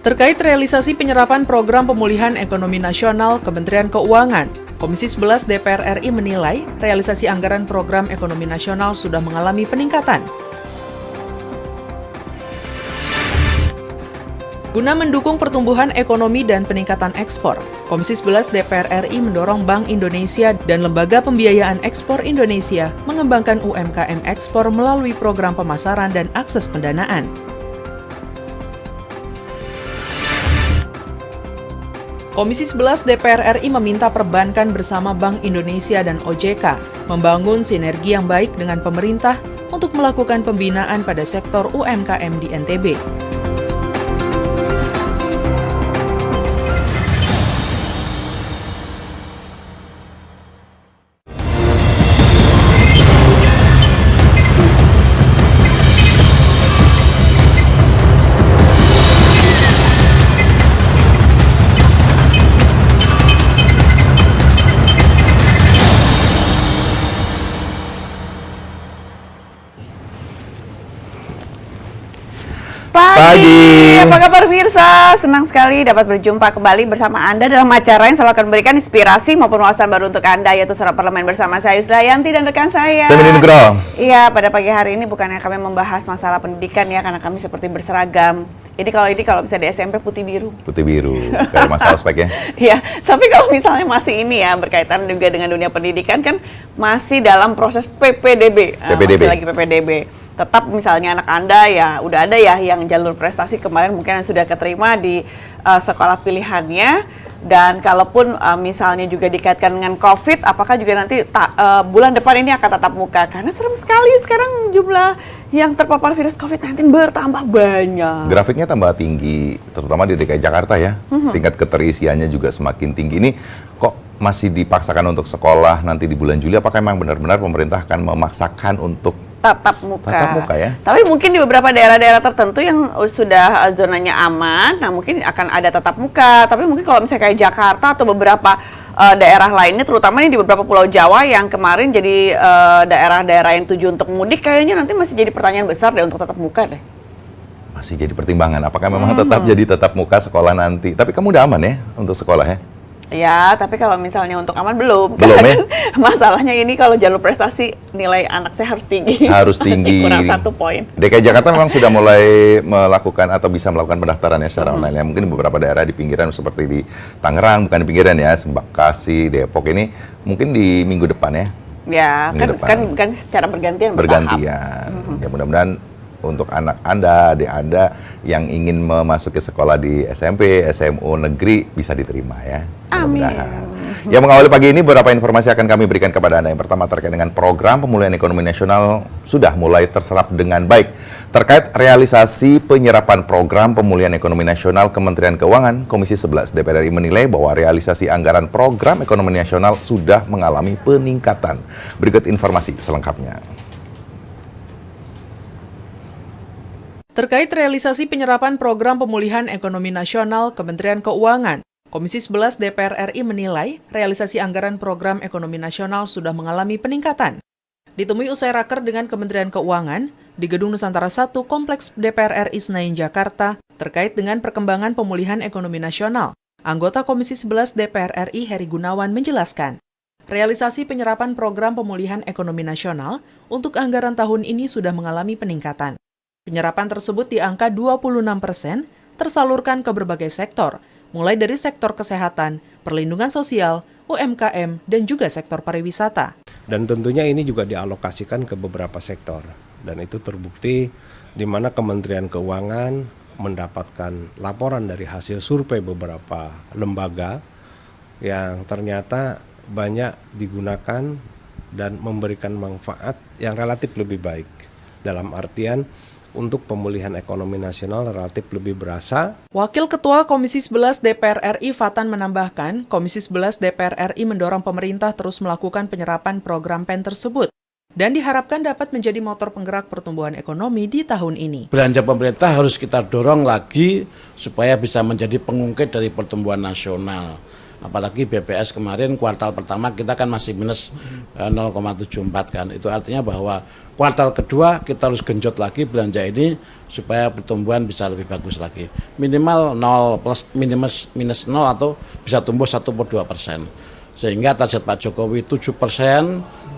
Terkait realisasi penyerapan program pemulihan ekonomi nasional Kementerian Keuangan, Komisi 11 DPR RI menilai realisasi anggaran program ekonomi nasional sudah mengalami peningkatan. Guna mendukung pertumbuhan ekonomi dan peningkatan ekspor, Komisi 11 DPR RI mendorong Bank Indonesia dan Lembaga Pembiayaan Ekspor Indonesia mengembangkan UMKM ekspor melalui program pemasaran dan akses pendanaan. Komisi 11 DPR RI meminta perbankan bersama Bank Indonesia dan OJK membangun sinergi yang baik dengan pemerintah untuk melakukan pembinaan pada sektor UMKM di NTB. Pagi, apa kabar pemirsa? Senang sekali dapat berjumpa kembali bersama Anda dalam acara yang selalu akan memberikan inspirasi maupun wawasan baru untuk Anda, yaitu Suara Parlemen bersama saya Yusdayanti dan rekan saya Semini Nugroho. Iya, pada pagi hari ini bukannya kami membahas masalah pendidikan ya, karena kami seperti berseragam. Kalau bisa di SMP putih biru. Putih biru, kayak masalah ospek ya. Iya, tapi kalau misalnya masih ini ya berkaitan juga dengan dunia pendidikan kan masih dalam proses PPDB. Masih lagi PPDB. Tetap misalnya anak Anda ya udah ada ya yang jalur prestasi kemarin mungkin yang sudah keterima di sekolah pilihannya, dan kalaupun misalnya juga dikaitkan dengan COVID, apakah juga nanti bulan depan ini akan tatap muka, karena serem sekali sekarang jumlah yang terpapar virus COVID-19 bertambah banyak. Grafiknya tambah tinggi, terutama di DKI Jakarta ya. Tingkat keterisiannya juga semakin tinggi. Ini kok masih dipaksakan untuk sekolah nanti di bulan Juli? Apakah memang benar-benar pemerintah akan memaksakan untuk tatap muka. Tatap muka ya. Tapi mungkin di beberapa daerah-daerah tertentu yang sudah zonanya aman, nah mungkin akan ada tatap muka. Tapi mungkin kalau misalnya kayak Jakarta atau beberapa daerah lainnya, terutama di beberapa pulau Jawa yang kemarin jadi daerah-daerah yang tuju untuk mudik, kayaknya nanti masih jadi pertanyaan besar deh untuk tatap muka deh. Masih jadi pertimbangan, apakah memang tetap jadi tatap muka sekolah nanti? Tapi kamu udah aman ya untuk sekolah ya? Ya, tapi kalau misalnya untuk aman belum. Belum ya? Masalahnya ini kalau jalur prestasi nilai anak saya harus tinggi. Harus tinggi. Kurang 1 poin. DKI Jakarta memang sudah mulai melakukan atau bisa melakukan pendaftarannya secara online ya. Mungkin di beberapa daerah di pinggiran seperti di Tangerang, bukan di pinggiran ya, Bekasi, Depok ini mungkin di minggu depan ya. Ya, kan secara bergantian. Bergantian. Ya mudah-mudahan untuk anak Anda, adik Anda yang ingin memasuki sekolah di SMP, SMU negeri bisa diterima ya. Amin. Ya, mengawali pagi ini beberapa informasi akan kami berikan kepada Anda. Yang pertama terkait dengan program pemulihan ekonomi nasional sudah mulai terserap dengan baik. Terkait realisasi penyerapan program pemulihan ekonomi nasional Kementerian Keuangan, Komisi 11 DPR RI menilai bahwa realisasi anggaran program ekonomi nasional sudah mengalami peningkatan. Berikut informasi selengkapnya. Terkait realisasi penyerapan program pemulihan ekonomi nasional Kementerian Keuangan, Komisi 11 DPR RI menilai realisasi anggaran program ekonomi nasional sudah mengalami peningkatan. Ditemui usai raker dengan Kementerian Keuangan di Gedung Nusantara 1 Kompleks DPR RI Senayan, Jakarta, terkait dengan perkembangan pemulihan ekonomi nasional, anggota Komisi 11 DPR RI Heri Gunawan menjelaskan, realisasi penyerapan program pemulihan ekonomi nasional untuk anggaran tahun ini sudah mengalami peningkatan. Penyerapan tersebut di angka 26% tersalurkan ke berbagai sektor, mulai dari sektor kesehatan, perlindungan sosial, UMKM, dan juga sektor pariwisata. Dan tentunya ini juga dialokasikan ke beberapa sektor. Dan itu terbukti di mana Kementerian Keuangan mendapatkan laporan dari hasil survei beberapa lembaga yang ternyata banyak digunakan dan memberikan manfaat yang relatif lebih baik. Dalam artian untuk pemulihan ekonomi nasional relatif lebih berasa. Wakil Ketua Komisi 11 DPR RI Fatan menambahkan, Komisi 11 DPR RI mendorong pemerintah terus melakukan penyerapan program PEN tersebut dan diharapkan dapat menjadi motor penggerak pertumbuhan ekonomi di tahun ini. Belanja pemerintah harus kita dorong lagi supaya bisa menjadi pengungkit dari pertumbuhan nasional. Apalagi BPS kemarin kuartal pertama kita kan masih minus 0,74 kan. Itu artinya bahwa kuartal kedua kita harus genjot lagi belanja ini supaya pertumbuhan bisa lebih bagus lagi. Minimal 0 plus minus 0 atau bisa tumbuh 1,2%. Sehingga target Pak Jokowi 7%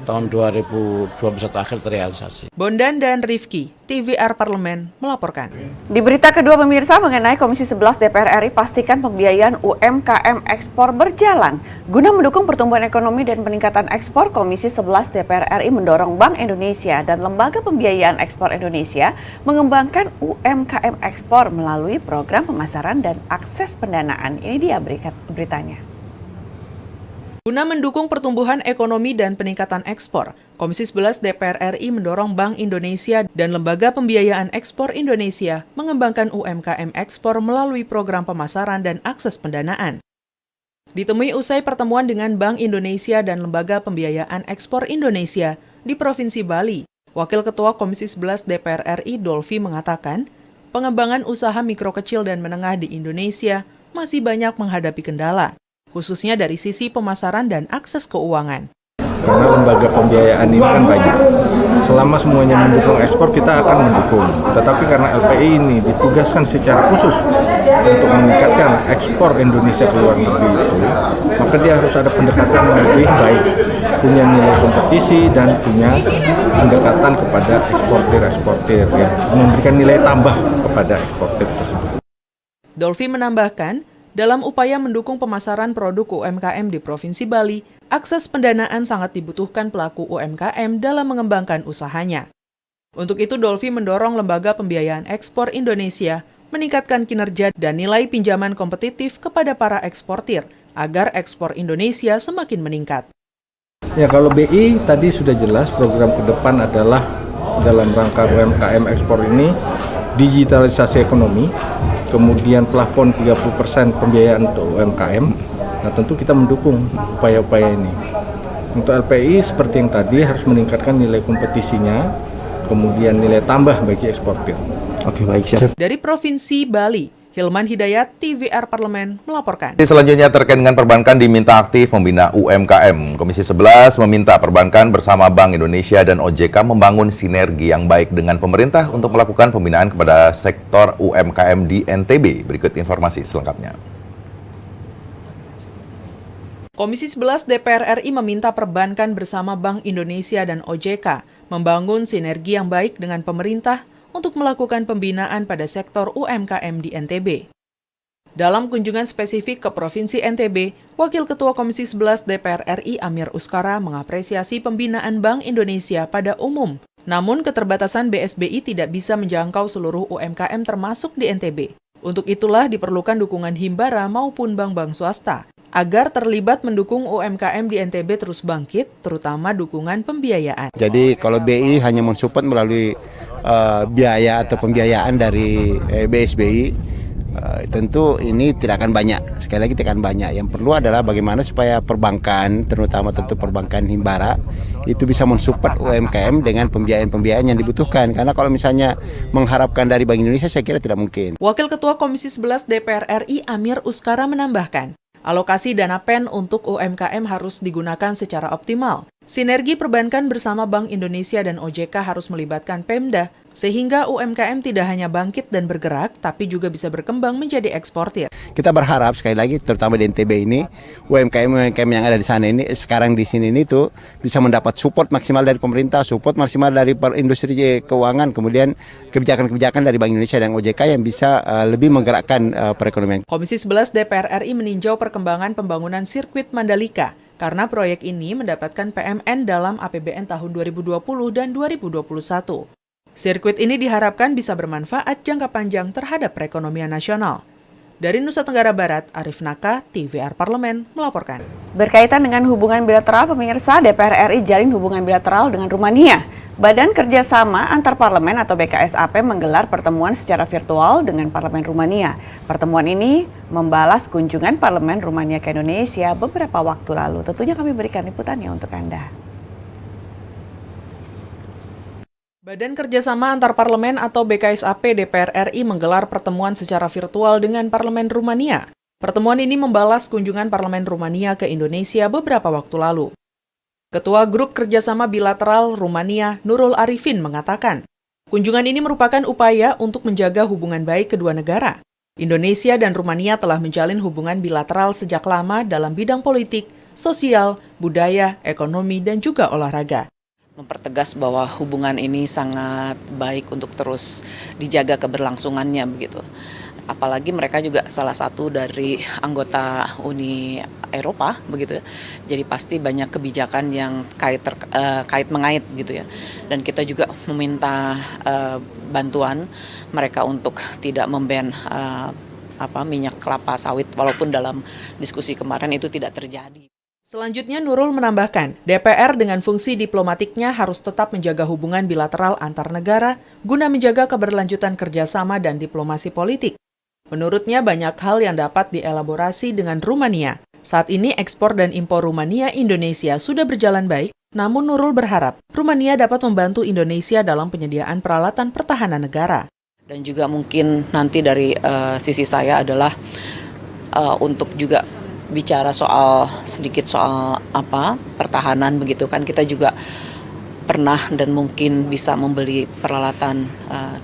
tahun 2021 akhir terrealisasi. Bondan dan Rifki, TVR Parlemen melaporkan. Di berita kedua pemirsa mengenai Komisi 11 DPR RI pastikan pembiayaan UMKM ekspor berjalan. Guna mendukung pertumbuhan ekonomi dan peningkatan ekspor, Komisi 11 DPR RI mendorong Bank Indonesia dan Lembaga Pembiayaan Ekspor Indonesia mengembangkan UMKM ekspor melalui program pemasaran dan akses pendanaan. Ini dia beritanya. Guna mendukung pertumbuhan ekonomi dan peningkatan ekspor, Komisi 11 DPR RI mendorong Bank Indonesia dan Lembaga Pembiayaan Ekspor Indonesia mengembangkan UMKM ekspor melalui program pemasaran dan akses pendanaan. Ditemui usai pertemuan dengan Bank Indonesia dan Lembaga Pembiayaan Ekspor Indonesia di Provinsi Bali, Wakil Ketua Komisi 11 DPR RI Dolfi mengatakan, pengembangan usaha mikro kecil dan menengah di Indonesia masih banyak menghadapi kendala, khususnya dari sisi pemasaran dan akses keuangan. Karena lembaga pembiayaan ini kan banyak. Selama semuanya mendukung ekspor, kita akan mendukung. Tetapi karena LPI ini ditugaskan secara khusus untuk meningkatkan ekspor Indonesia ke luar negeri itu, maka dia harus ada pendekatan yang lebih baik, punya nilai kompetisi dan punya pendekatan kepada eksportir yang memberikan nilai tambah kepada eksportir tersebut. Dolfi menambahkan, dalam upaya mendukung pemasaran produk UMKM di Provinsi Bali, akses pendanaan sangat dibutuhkan pelaku UMKM dalam mengembangkan usahanya. Untuk itu, Dolfi mendorong Lembaga Pembiayaan Ekspor Indonesia meningkatkan kinerja dan nilai pinjaman kompetitif kepada para eksportir agar ekspor Indonesia semakin meningkat. Ya, kalau BI tadi sudah jelas program ke depan adalah dalam rangka UMKM ekspor ini digitalisasi ekonomi, kemudian plafon 30% pembiayaan untuk UMKM. Nah, tentu kita mendukung upaya-upaya ini. Untuk LPI seperti yang tadi harus meningkatkan nilai kompetisinya, kemudian nilai tambah bagi eksportir. Oke, baik, siap. Dari Provinsi Bali, Hilman Hidayat, TVR Parlemen melaporkan. Selanjutnya terkait dengan perbankan diminta aktif membina UMKM. Komisi 11 meminta perbankan bersama Bank Indonesia dan OJK membangun sinergi yang baik dengan pemerintah untuk melakukan pembinaan kepada sektor UMKM di NTB. Berikut informasi selengkapnya. Komisi 11 DPR RI meminta perbankan bersama Bank Indonesia dan OJK membangun sinergi yang baik dengan pemerintah untuk melakukan pembinaan pada sektor UMKM di NTB. Dalam kunjungan spesifik ke Provinsi NTB, Wakil Ketua Komisi 11 DPR RI Amir Uskara mengapresiasi pembinaan Bank Indonesia pada umum. Namun keterbatasan BSBI tidak bisa menjangkau seluruh UMKM termasuk di NTB. Untuk itulah diperlukan dukungan Himbara maupun bank-bank swasta agar terlibat mendukung UMKM di NTB terus bangkit, terutama dukungan pembiayaan. Jadi kalau BI hanya mensupport melalui biaya atau pembiayaan dari BSBI, tentu ini tidak akan banyak. Sekali lagi tidak akan banyak. Yang perlu adalah bagaimana supaya perbankan, terutama tentu perbankan Himbara, itu bisa mensupport UMKM dengan pembiayaan-pembiayaan yang dibutuhkan. Karena kalau misalnya mengharapkan dari Bank Indonesia, saya kira tidak mungkin. Wakil Ketua Komisi 11 DPR RI Amir Uskara menambahkan, alokasi dana PEN untuk UMKM harus digunakan secara optimal. Sinergi perbankan bersama Bank Indonesia dan OJK harus melibatkan Pemda, sehingga UMKM tidak hanya bangkit dan bergerak, tapi juga bisa berkembang menjadi eksportir. Kita berharap sekali lagi, terutama di NTB ini, UMKM yang ada di sana ini, sekarang di sini ini tuh bisa mendapat support maksimal dari pemerintah, support maksimal dari industri keuangan, kemudian kebijakan-kebijakan dari Bank Indonesia dan OJK yang bisa lebih menggerakkan perekonomian. Komisi 11 DPR RI meninjau perkembangan pembangunan sirkuit Mandalika, karena proyek ini mendapatkan PMN dalam APBN tahun 2020 dan 2021. Sirkuit ini diharapkan bisa bermanfaat jangka panjang terhadap perekonomian nasional. Dari Nusa Tenggara Barat, Arif Naka, TVR Parlemen melaporkan. Berkaitan dengan hubungan bilateral, pemirsa, DPR RI jalin hubungan bilateral dengan Rumania. Badan Kerjasama Antar Parlemen atau BKSAP menggelar pertemuan secara virtual dengan Parlemen Rumania. Pertemuan ini membalas kunjungan Parlemen Rumania ke Indonesia beberapa waktu lalu. Tentunya kami berikan liputannya untuk Anda. Badan Kerjasama Antar Parlemen atau BKSAP DPR RI menggelar pertemuan secara virtual dengan Parlemen Rumania. Pertemuan ini membalas kunjungan Parlemen Rumania ke Indonesia beberapa waktu lalu. Ketua Grup Kerjasama Bilateral Rumania, Nurul Arifin, mengatakan, kunjungan ini merupakan upaya untuk menjaga hubungan baik kedua negara. Indonesia dan Rumania telah menjalin hubungan bilateral sejak lama dalam bidang politik, sosial, budaya, ekonomi, dan juga olahraga. Mempertegas bahwa hubungan ini sangat baik untuk terus dijaga keberlangsungannya begitu. Apalagi mereka juga salah satu dari anggota Uni Eropa begitu ya. Jadi pasti banyak kebijakan yang kait mengait gitu ya. Dan kita juga meminta bantuan mereka untuk tidak memban minyak kelapa sawit, walaupun dalam diskusi kemarin itu tidak terjadi. Selanjutnya Nurul menambahkan, DPR dengan fungsi diplomatiknya harus tetap menjaga hubungan bilateral antar negara guna menjaga keberlanjutan kerjasama dan diplomasi politik. Menurutnya banyak hal yang dapat dielaborasi dengan Rumania. Saat ini ekspor dan impor Rumania Indonesia sudah berjalan baik, namun Nurul berharap Rumania dapat membantu Indonesia dalam penyediaan peralatan pertahanan negara. Dan juga mungkin nanti dari sisi saya adalah untuk juga bicara sedikit soal pertahanan begitu kan, kita juga pernah dan mungkin bisa membeli peralatan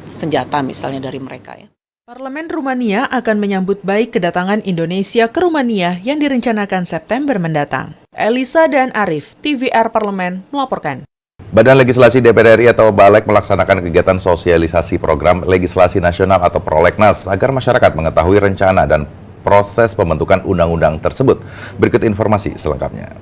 senjata misalnya dari mereka ya. Parlemen Rumania akan menyambut baik kedatangan Indonesia ke Rumania yang direncanakan September mendatang. Elisa dan Arif, TVR Parlemen, melaporkan. Badan Legislasi DPR RI atau BALEK melaksanakan kegiatan sosialisasi program legislasi nasional atau Prolegnas agar masyarakat mengetahui rencana dan proses pembentukan undang-undang tersebut. Berikut informasi selengkapnya.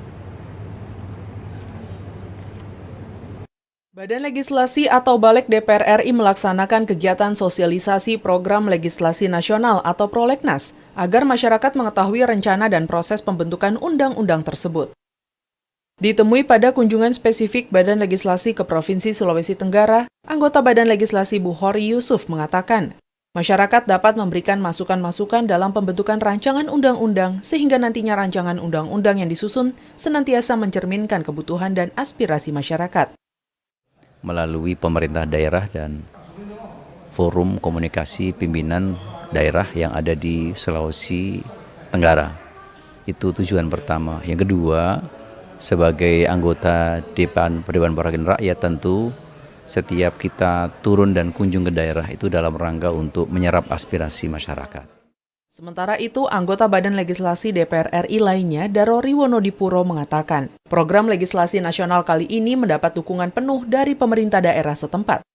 Badan Legislasi atau BALEK DPR RI melaksanakan kegiatan sosialisasi program legislasi nasional atau Prolegnas agar masyarakat mengetahui rencana dan proses pembentukan undang-undang tersebut. Ditemui pada kunjungan spesifik Badan Legislasi ke Provinsi Sulawesi Tenggara, anggota Badan Legislasi Bukhari Yusuf mengatakan, masyarakat dapat memberikan masukan-masukan dalam pembentukan rancangan undang-undang sehingga nantinya rancangan undang-undang yang disusun senantiasa mencerminkan kebutuhan dan aspirasi masyarakat. Melalui pemerintah daerah dan forum komunikasi pimpinan daerah yang ada di Sulawesi Tenggara. Itu tujuan pertama. Yang kedua, sebagai anggota Dewan Perwakilan Rakyat tentu setiap kita turun dan kunjung ke daerah itu dalam rangka untuk menyerap aspirasi masyarakat. Sementara itu, anggota Badan Legislasi DPR RI lainnya, Darori Wonodipuro, mengatakan, program legislasi nasional kali ini mendapat dukungan penuh dari pemerintah daerah setempat.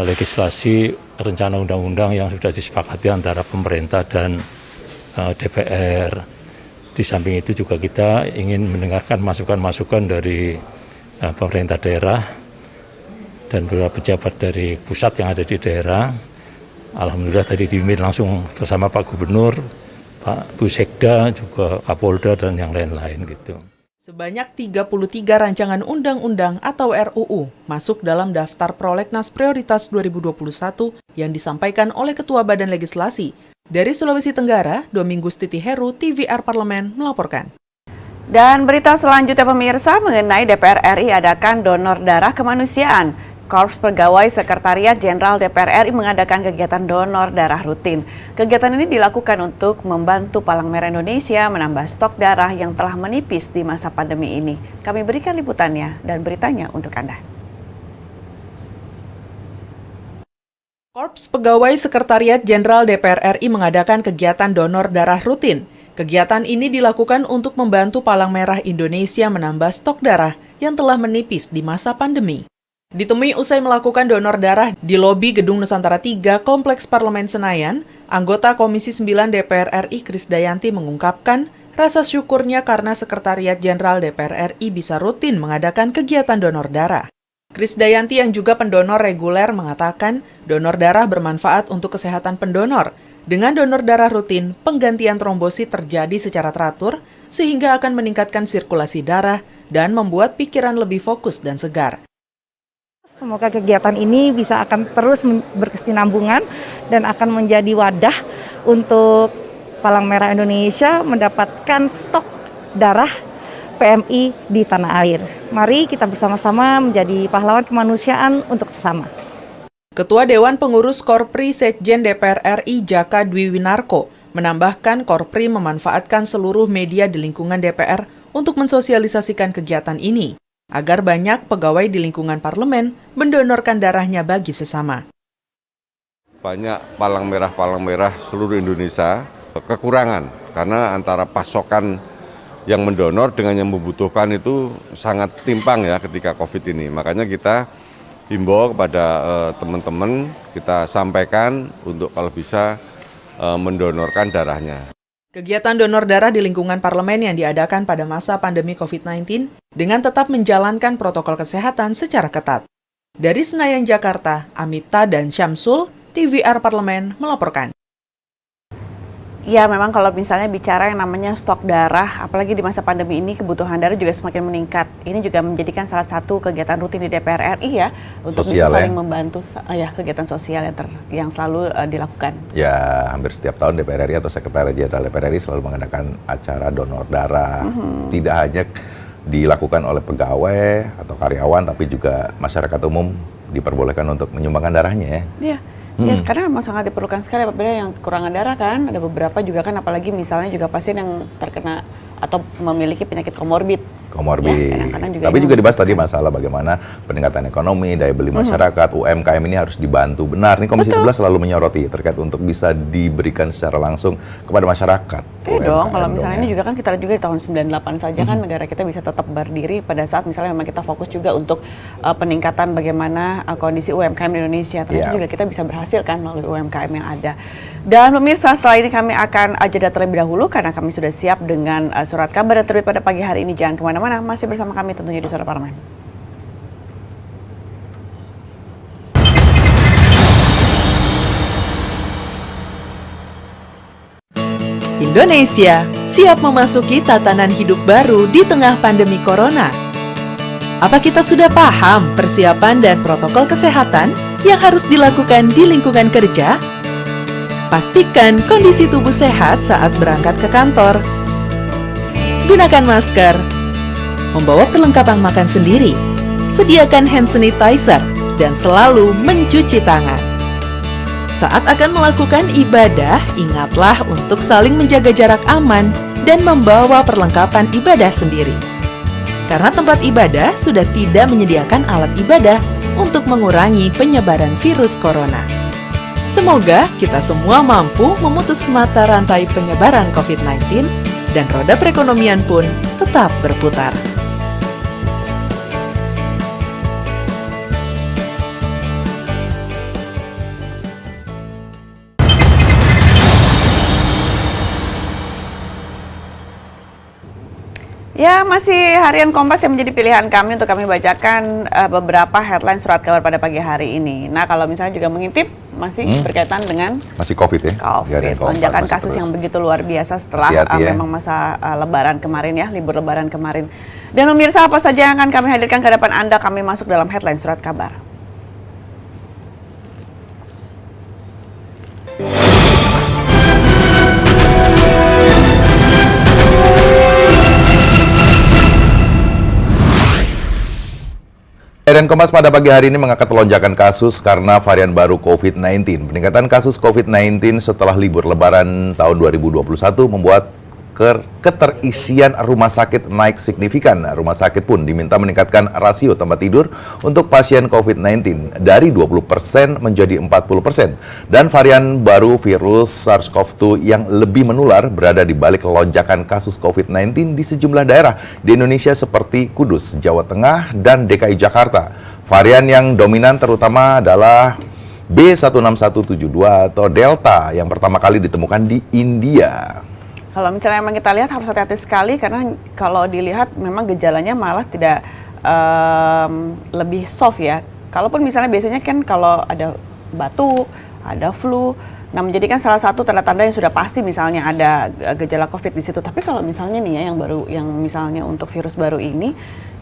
Legislasi rencana undang-undang yang sudah disepakati antara pemerintah dan DPR. Di samping itu juga kita ingin mendengarkan masukan-masukan dari pemerintah daerah dan beberapa pejabat dari pusat yang ada di daerah. Alhamdulillah tadi dipimpin langsung bersama Pak Gubernur, Pak Bu Sekda, juga Kapolda dan yang lain-lain gitu. Sebanyak 33 rancangan undang-undang atau RUU masuk dalam daftar Prolegnas Prioritas 2021 yang disampaikan oleh Ketua Badan Legislasi. Dari Sulawesi Tenggara, Domingus Titi Heru, TVR Parlemen, melaporkan. Dan berita selanjutnya pemirsa mengenai DPR RI adakan donor darah kemanusiaan. Korps Pegawai Sekretariat Jenderal DPR RI mengadakan kegiatan donor darah rutin. Kegiatan ini dilakukan untuk membantu Palang Merah Indonesia menambah stok darah yang telah menipis di masa pandemi ini. Kami berikan liputannya dan beritanya untuk Anda. Korps Pegawai Sekretariat Jenderal DPR RI mengadakan kegiatan donor darah rutin. Kegiatan ini dilakukan untuk membantu Palang Merah Indonesia menambah stok darah yang telah menipis di masa pandemi. Ditemui usai melakukan donor darah di lobi Gedung Nusantara 3 Kompleks Parlemen Senayan, anggota Komisi 9 DPR RI Krisdayanti mengungkapkan rasa syukurnya karena Sekretariat Jenderal DPR RI bisa rutin mengadakan kegiatan donor darah. Krisdayanti yang juga pendonor reguler mengatakan donor darah bermanfaat untuk kesehatan pendonor. Dengan donor darah rutin, penggantian trombosit terjadi secara teratur sehingga akan meningkatkan sirkulasi darah dan membuat pikiran lebih fokus dan segar. Semoga kegiatan ini bisa akan terus berkesinambungan dan akan menjadi wadah untuk Palang Merah Indonesia mendapatkan stok darah PMI di tanah air. Mari kita bersama-sama menjadi pahlawan kemanusiaan untuk sesama. Ketua Dewan Pengurus Korpri Sekjen DPR RI Jaka Dwi Winarko menambahkan Korpri memanfaatkan seluruh media di lingkungan DPR untuk mensosialisasikan kegiatan ini, agar banyak pegawai di lingkungan parlemen mendonorkan darahnya bagi sesama. Banyak palang merah seluruh Indonesia kekurangan karena antara pasokan yang mendonor dengan yang membutuhkan itu sangat timpang ya ketika COVID ini. Makanya kita himbau kepada teman-teman, kita sampaikan untuk kalau bisa mendonorkan darahnya. Kegiatan donor darah di lingkungan parlemen yang diadakan pada masa pandemi COVID-19 dengan tetap menjalankan protokol kesehatan secara ketat. Dari Senayan, Jakarta, Amita dan Syamsul, TVR Parlemen melaporkan. Ya, memang kalau misalnya bicara yang namanya stok darah, apalagi di masa pandemi ini kebutuhan darah juga semakin meningkat. Ini juga menjadikan salah satu kegiatan rutin di DPR RI ya, untuk Sosial, bisa saling membantu kegiatan sosial yang selalu dilakukan. Ya, hampir setiap tahun DPR RI atau Sekretariat Jenderal DPR RI selalu mengadakan acara donor darah. Tidak hanya dilakukan oleh pegawai atau karyawan, tapi juga masyarakat umum diperbolehkan untuk menyumbangkan darahnya ya. Ya, karena memang sangat diperlukan sekali apabila yang kekurangan darah kan, ada beberapa juga kan, apalagi misalnya juga pasien yang terkena atau memiliki penyakit komorbid. Ya, tapi juga dibahas tadi masalah bagaimana peningkatan ekonomi, daya beli masyarakat, UMKM ini harus dibantu benar. Ini Komisi 11 selalu menyoroti terkait untuk bisa diberikan secara langsung kepada masyarakat. Dong, kalau misalnya ini juga kan kita juga di tahun 98 saja kan negara kita bisa tetap berdiri pada saat misalnya memang kita fokus juga untuk peningkatan bagaimana kondisi UMKM di Indonesia. Ternyata juga kita bisa berhasil kan melalui UMKM yang ada. Dan pemirsa, setelah ini kami akan jeda terlebih dahulu karena kami sudah siap dengan surat kabar yang terbit pada pagi hari ini. Jangan kemana-mana, masih bersama kami tentunya di Suara Parlemen. Indonesia siap memasuki tatanan hidup baru di tengah pandemi corona. Apa kita sudah paham persiapan dan protokol kesehatan yang harus dilakukan di lingkungan kerja? Pastikan kondisi tubuh sehat saat berangkat ke kantor. Gunakan masker. Membawa perlengkapan makan sendiri. Sediakan hand sanitizer dan selalu mencuci tangan. Saat akan melakukan ibadah, ingatlah untuk saling menjaga jarak aman dan membawa perlengkapan ibadah sendiri. Karena tempat ibadah sudah tidak menyediakan alat ibadah untuk mengurangi penyebaran virus corona. Semoga kita semua mampu memutus mata rantai penyebaran COVID-19 dan roda perekonomian pun tetap berputar. Ya, masih Harian Kompas yang menjadi pilihan kami untuk kami bacakan beberapa headline surat kabar pada pagi hari ini. Nah, kalau misalnya juga mengintip, masih berkaitan dengan masih COVID ya? COVID, lonjakan kasus yang begitu luar biasa setelah memang masa lebaran kemarin ya, libur lebaran kemarin. Dan pemirsa, apa saja yang akan kami hadirkan ke hadapan Anda, kami masuk dalam headline surat kabar. Dan Kompas pada pagi hari ini mengangkat lonjakan kasus karena varian baru COVID-19. Peningkatan kasus COVID-19 setelah libur lebaran tahun 2021 membuat keterisian rumah sakit naik signifikan. Rumah sakit pun diminta meningkatkan rasio tempat tidur untuk pasien COVID-19 dari 20% menjadi 40%. Dan varian baru virus SARS-CoV-2 yang lebih menular berada di balik lonjakan kasus COVID-19 di sejumlah daerah di Indonesia seperti Kudus, Jawa Tengah, dan DKI Jakarta. Varian yang dominan terutama adalah B16172 atau Delta yang pertama kali ditemukan di India. Kalau misalnya memang kita lihat harus hati-hati sekali karena kalau dilihat memang gejalanya malah tidak lebih soft ya. Kalaupun misalnya biasanya kan kalau ada batuk, ada flu, nah menjadikan salah satu tanda-tanda yang sudah pasti misalnya ada gejala COVID di situ. Tapi kalau misalnya nih ya yang misalnya untuk virus baru ini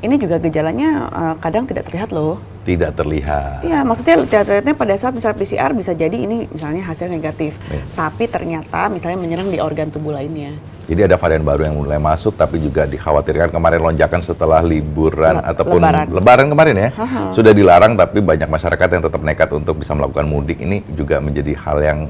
ini juga gejalanya kadang tidak terlihat loh. Tidak terlihat. Iya, maksudnya terlihatnya pada saat misalnya PCR bisa jadi ini misalnya hasil negatif, tapi ternyata misalnya menyerang di organ tubuh lainnya. Jadi ada varian baru yang mulai masuk, tapi juga dikhawatirkan kemarin lonjakan setelah liburan ataupun lebaran kemarin ya, sudah dilarang, tapi banyak masyarakat yang tetap nekat untuk bisa melakukan mudik. Ini juga menjadi hal yang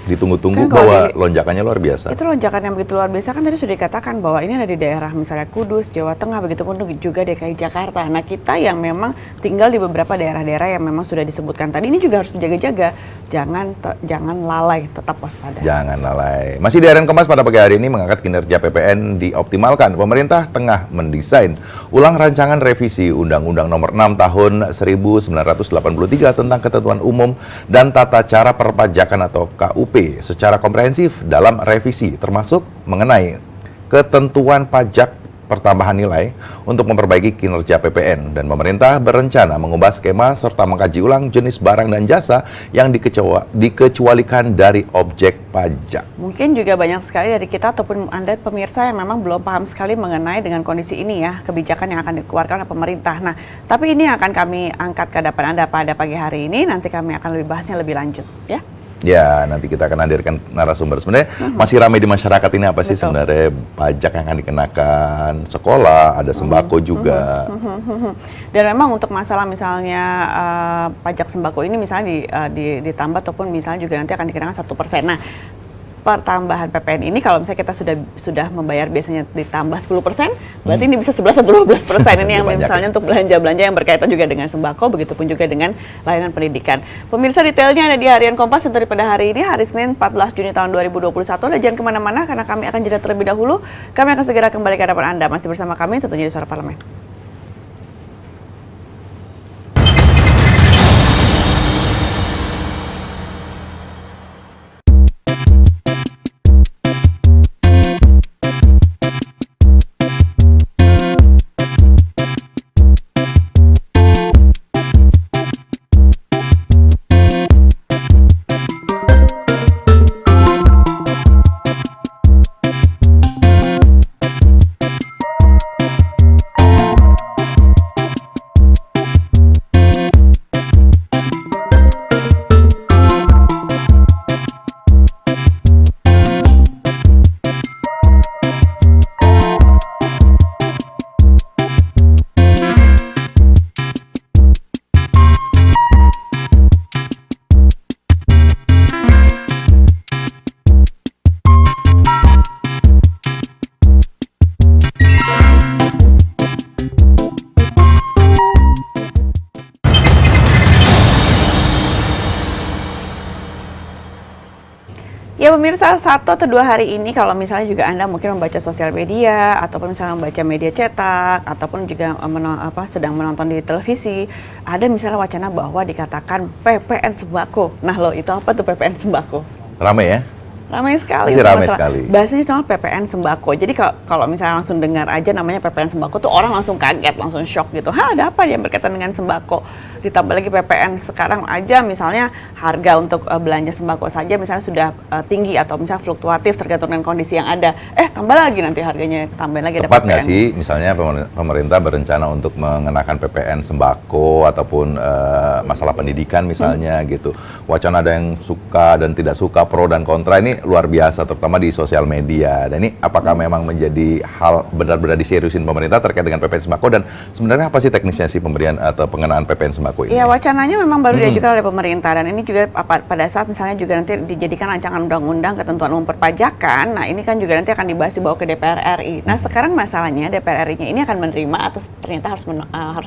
ditunggu-tunggu kan, bahwa lonjakannya luar biasa. Itu lonjakan yang begitu luar biasa kan tadi sudah dikatakan bahwa ini ada di daerah misalnya Kudus, Jawa Tengah, begitu pun juga DKI Jakarta. Nah kita yang memang tinggal di beberapa daerah-daerah yang memang sudah disebutkan tadi ini juga harus menjaga-jaga, jangan lalai, tetap waspada. Jangan lalai. Masih di Harian Kompas pada pagi hari ini mengangkat kinerja PPN dioptimalkan. Pemerintah tengah mendesain ulang rancangan revisi Undang-Undang Nomor 6 Tahun 1983 tentang ketentuan umum dan tata cara perpajakan atau KUP secara komprehensif dalam revisi, termasuk mengenai ketentuan pajak pertambahan nilai untuk memperbaiki kinerja PPN, dan pemerintah berencana mengubah skema serta mengkaji ulang jenis barang dan jasa yang dikecualikan dari objek pajak. Mungkin juga banyak sekali dari kita ataupun Anda pemirsa yang memang belum paham sekali mengenai dengan kondisi ini ya, kebijakan yang akan dikeluarkan oleh pemerintah. Nah, tapi ini akan kami angkat ke hadapan Anda pada pagi hari ini, nanti kami akan lebih bahasnya lebih lanjut ya. Ya, nanti kita akan hadirkan narasumber. Sebenarnya masih ramai di masyarakat ini apa sih sebenarnya pajak yang akan dikenakan, sekolah, ada sembako juga. Dan memang untuk masalah misalnya pajak sembako ini misalnya ditambah ataupun misalnya juga nanti akan dikenakan 1%. Nah, pertambahan PPN ini kalau misalnya kita sudah membayar biasanya ditambah 10%, berarti ini bisa 11 atau 12% ini yang misalnya untuk belanja-belanja yang berkaitan juga dengan sembako, begitupun juga dengan layanan pendidikan. Pemirsa, detailnya ada di Harian Kompas yang pada hari ini, hari Senin 14 Juni tahun 2021. Dan jangan kemana-mana karena kami akan jeda terlebih dahulu. Kami akan segera kembali ke hadapan Anda. Masih bersama kami tentunya di Suara Parlemen. Ya pemirsa, 1 atau 2 hari ini kalau misalnya juga Anda mungkin membaca sosial media ataupun misalnya membaca media cetak ataupun juga sedang menonton di televisi, ada misalnya wacana bahwa dikatakan PPN sembako. Nah loh, itu apa tuh PPN sembako? Ramai ya? Ramai sekali. Masih ramai sekali. Bahasanya cuma PPN sembako. Jadi kalau misalnya langsung dengar aja namanya PPN sembako tuh orang langsung kaget, langsung shock gitu. Ada apa yang berkaitan dengan sembako? Ditambah lagi PPN sekarang aja misalnya harga untuk belanja sembako saja misalnya sudah tinggi atau misalnya fluktuatif tergantung dengan kondisi yang ada. Tambah lagi nanti harganya, tambahin lagi. Tepat nggak sih misalnya pemerintah berencana untuk mengenakan PPN sembako ataupun masalah pendidikan misalnya gitu. Wacana ada yang suka dan tidak suka, pro dan kontra, ini luar biasa terutama di sosial media. Dan ini apakah memang menjadi hal benar-benar diseriusin pemerintah terkait dengan PPN sembako, dan sebenarnya apa sih teknisnya sih pemberian atau pengenaan PPN sembako? Iya, wacananya memang baru diajukan oleh pemerintah, dan ini juga pada saat misalnya juga nanti dijadikan rancangan undang-undang ketentuan umum perpajakan. Nah ini kan juga nanti akan dibahas dibawa ke DPR RI. Nah sekarang masalahnya DPR RI-nya ini akan menerima atau ternyata harus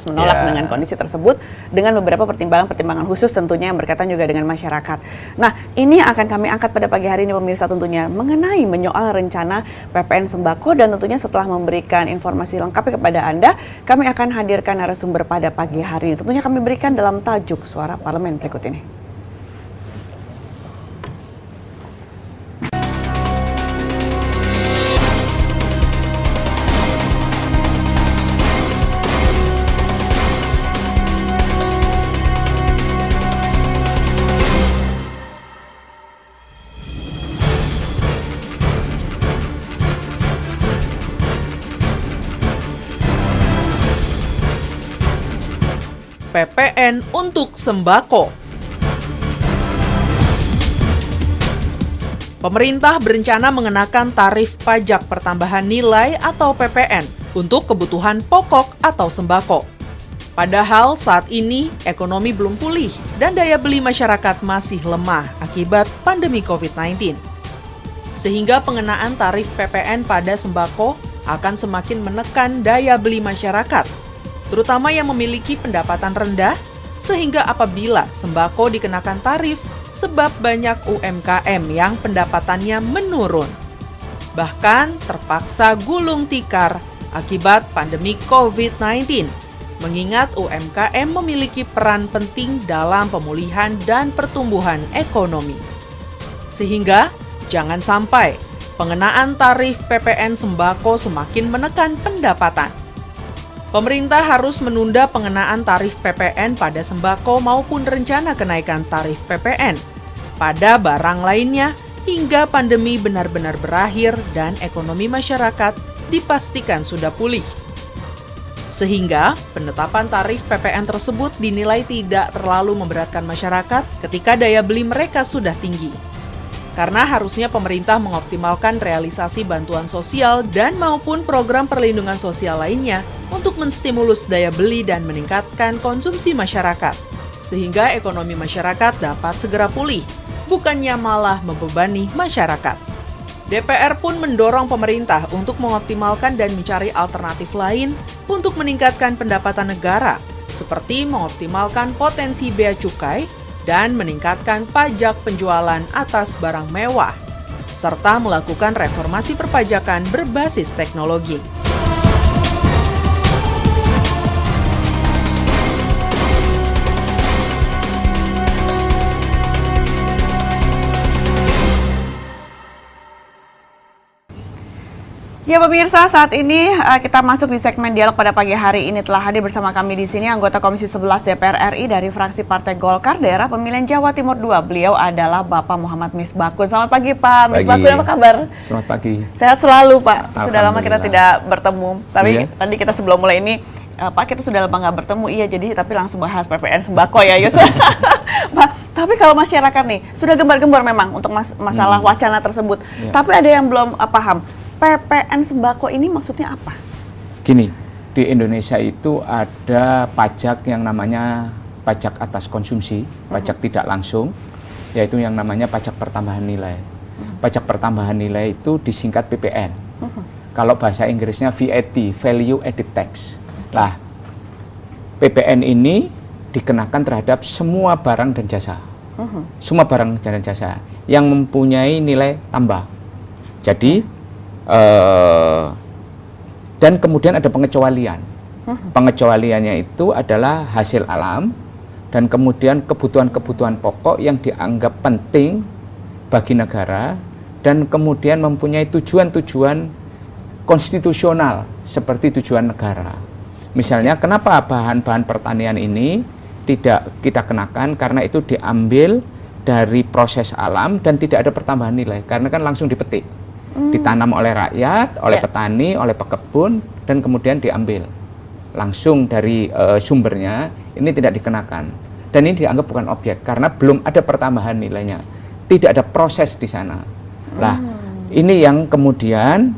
menolak dengan kondisi tersebut dengan beberapa pertimbangan khusus tentunya yang berkaitan juga dengan masyarakat. Nah ini akan kami angkat pada pagi hari ini pemirsa, tentunya mengenai menyoal rencana PPN sembako, dan tentunya setelah memberikan informasi lengkap kepada Anda, kami akan hadirkan narasumber pada pagi hari ini. Tentunya kami berikan dalam tajuk Suara Parlemen berikut ini. PPN untuk sembako. Pemerintah berencana mengenakan tarif pajak pertambahan nilai atau PPN untuk kebutuhan pokok atau sembako. Padahal saat ini ekonomi belum pulih dan daya beli masyarakat masih lemah akibat pandemi COVID-19. Sehingga pengenaan tarif PPN pada sembako akan semakin menekan daya beli masyarakat, terutama yang memiliki pendapatan rendah, sehingga apabila sembako dikenakan tarif, sebab banyak UMKM yang pendapatannya menurun. Bahkan terpaksa gulung tikar akibat pandemi COVID-19, mengingat UMKM memiliki peran penting dalam pemulihan dan pertumbuhan ekonomi. Sehingga jangan sampai pengenaan tarif PPN sembako semakin menekan pendapatan. Pemerintah harus menunda pengenaan tarif PPN pada sembako maupun rencana kenaikan tarif PPN pada barang lainnya hingga pandemi benar-benar berakhir dan ekonomi masyarakat dipastikan sudah pulih. Sehingga penetapan tarif PPN tersebut dinilai tidak terlalu memberatkan masyarakat ketika daya beli mereka sudah tinggi. Karena harusnya pemerintah mengoptimalkan realisasi bantuan sosial dan maupun program perlindungan sosial lainnya untuk menstimulus daya beli dan meningkatkan konsumsi masyarakat, sehingga ekonomi masyarakat dapat segera pulih, bukannya malah membebani masyarakat. DPR pun mendorong pemerintah untuk mengoptimalkan dan mencari alternatif lain untuk meningkatkan pendapatan negara, seperti mengoptimalkan potensi bea cukai dan meningkatkan pajak penjualan atas barang mewah, serta melakukan reformasi perpajakan berbasis teknologi. Ya pemirsa, saat ini kita masuk di segmen dialog pada pagi hari ini. Telah hadir bersama kami di sini anggota Komisi 11 DPR RI dari fraksi Partai Golkar Daerah Pemilihan Jawa Timur II. Beliau adalah Bapak Muhammad Misbakun. Selamat pagi Pak Misbakun, apa kabar? Selamat pagi. Sehat selalu Pak. Sudah lama kita tidak bertemu. Tapi tadi kita sebelum mulai ini, Pak kita sudah lama nggak bertemu. Iya, jadi tapi langsung bahas PPN sembako ya Yus. Pak, tapi kalau masyarakat nih sudah gembar-gembar memang untuk masalah wacana tersebut. Tapi ada yang belum paham. PPN sembako ini maksudnya apa? Gini, di Indonesia itu ada pajak yang namanya pajak atas konsumsi, pajak tidak langsung, yaitu yang namanya pajak pertambahan nilai. Pajak pertambahan nilai itu disingkat PPN. Kalau bahasa Inggrisnya VAT, Value Added Tax. Lah, PPN ini dikenakan terhadap semua barang dan jasa. Semua barang dan jasa yang mempunyai nilai tambah. Jadi, dan kemudian ada pengecualian. Pengecualiannya itu adalah hasil alam dan kemudian kebutuhan-kebutuhan pokok yang dianggap penting bagi negara dan kemudian mempunyai tujuan-tujuan konstitusional seperti tujuan negara. Misalnya kenapa bahan-bahan pertanian ini tidak kita kenakan, karena itu diambil dari proses alam dan tidak ada pertambahan nilai karena kan langsung dipetik. Ditanam oleh rakyat, oleh petani, oleh pekebun, dan kemudian diambil langsung dari sumbernya, ini tidak dikenakan. Dan ini dianggap bukan objek, karena belum ada pertambahan nilainya. Tidak ada proses di sana. Lah, ini yang kemudian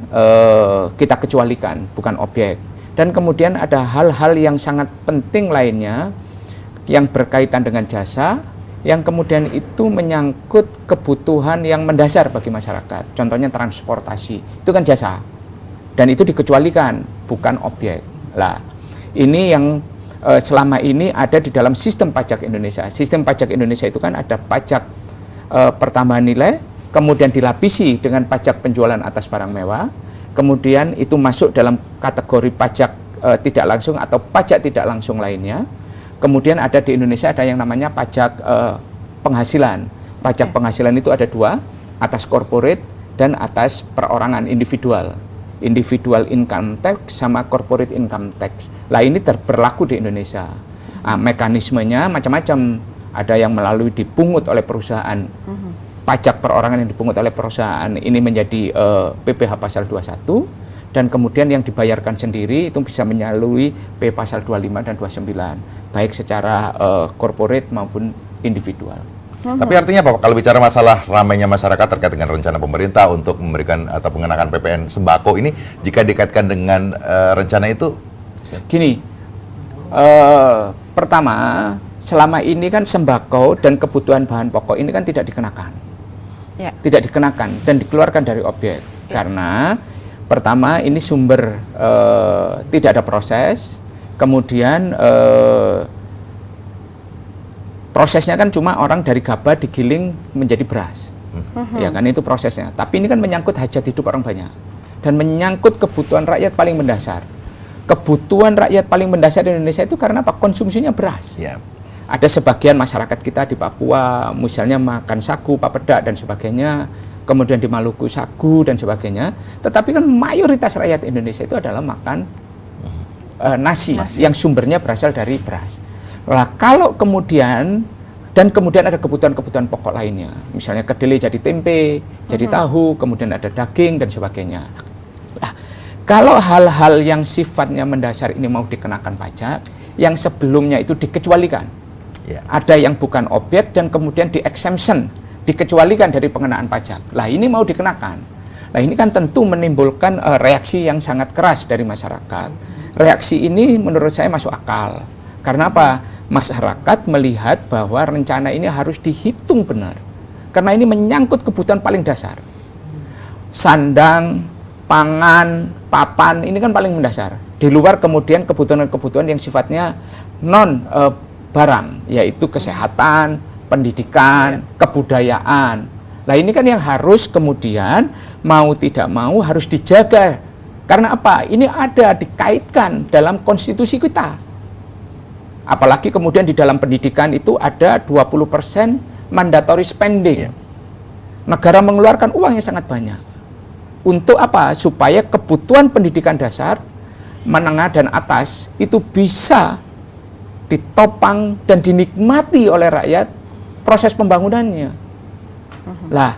kita kecualikan, bukan objek. Dan kemudian ada hal-hal yang sangat penting lainnya, yang berkaitan dengan jasa, yang kemudian itu menyangkut kebutuhan yang mendasar bagi masyarakat. Contohnya transportasi, itu kan jasa. Dan itu dikecualikan, bukan objek. Lah, ini yang selama ini ada di dalam sistem pajak Indonesia. Sistem pajak Indonesia itu kan ada pajak pertambahan nilai, kemudian dilapisi dengan pajak penjualan atas barang mewah, kemudian itu masuk dalam kategori pajak tidak langsung atau pajak tidak langsung lainnya. Kemudian ada di Indonesia ada yang namanya pajak penghasilan. Pajak penghasilan itu ada dua, atas corporate dan atas perorangan individual. Individual income tax sama corporate income tax. Lah ini berlaku di Indonesia. Mekanismenya macam-macam. Ada yang melalui dipungut oleh perusahaan. Pajak perorangan yang dipungut oleh perusahaan ini menjadi PPh pasal 21. dan kemudian yang dibayarkan sendiri itu bisa melalui P pasal 25 dan 29, baik secara corporate maupun individual. Tapi artinya apa? Kalau bicara masalah ramainya masyarakat terkait dengan rencana pemerintah untuk memberikan atau mengenakan PPN sembako ini, jika dikaitkan dengan rencana itu? Gini, pertama, selama ini kan sembako dan kebutuhan bahan pokok ini kan tidak dikenakan. Tidak dikenakan dan dikeluarkan dari objek. Karena pertama ini sumber tidak ada proses, kemudian prosesnya kan cuma orang dari gabah digiling menjadi beras. Ya kan, itu prosesnya. Tapi ini kan menyangkut hajat hidup orang banyak dan menyangkut kebutuhan rakyat paling mendasar. Kebutuhan rakyat paling mendasar di Indonesia itu karena apa? Konsumsinya beras. Ada sebagian masyarakat kita di Papua misalnya makan sagu, papedak dan sebagainya, kemudian di Maluku sagu dan sebagainya. Tetapi kan mayoritas rakyat Indonesia itu adalah makan nasi yang sumbernya berasal dari beras. Nah, kalau kemudian ada kebutuhan-kebutuhan pokok lainnya, misalnya kedelai jadi tempe, jadi tahu, kemudian ada daging dan sebagainya. Nah, kalau hal-hal yang sifatnya mendasar ini mau dikenakan pajak, yang sebelumnya itu dikecualikan, ada yang bukan objek dan kemudian di-exemption, dikecualikan dari pengenaan pajak. Lah ini mau dikenakan. Nah ini kan tentu menimbulkan reaksi yang sangat keras dari masyarakat. Reaksi ini menurut saya masuk akal. Karena apa? Masyarakat melihat bahwa rencana ini harus dihitung benar. Karena ini menyangkut kebutuhan paling dasar. Sandang, pangan, papan, ini kan paling mendasar. Di luar kemudian kebutuhan-kebutuhan yang sifatnya non barang, yaitu kesehatan, pendidikan, kebudayaan. Nah ini kan yang harus kemudian mau tidak mau harus dijaga. Karena apa? Ini ada dikaitkan dalam konstitusi kita. Apalagi kemudian di dalam pendidikan itu ada 20% mandatory spending. Negara mengeluarkan uang yang sangat banyak. Untuk apa? Supaya kebutuhan pendidikan dasar, menengah dan atas itu bisa ditopang dan dinikmati oleh rakyat proses pembangunannya. Lah,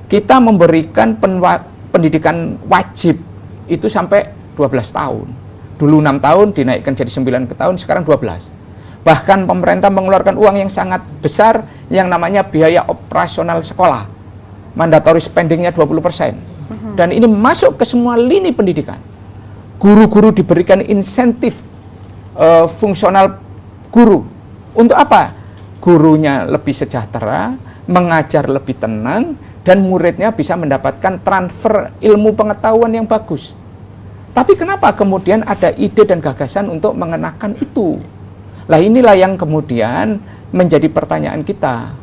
kita memberikan pendidikan wajib itu sampai 12 tahun. Dulu 6 tahun dinaikkan jadi 9 tahun, sekarang 12. Bahkan pemerintah mengeluarkan uang yang sangat besar yang namanya biaya operasional sekolah. Mandatory spendingnya 20%. Dan ini masuk ke semua lini pendidikan. Guru-guru diberikan insentif fungsional guru. Untuk apa? Gurunya lebih sejahtera, mengajar lebih tenang, dan muridnya bisa mendapatkan transfer ilmu pengetahuan yang bagus. Tapi kenapa kemudian ada ide dan gagasan untuk mengenakan itu? Lah inilah yang kemudian menjadi pertanyaan kita.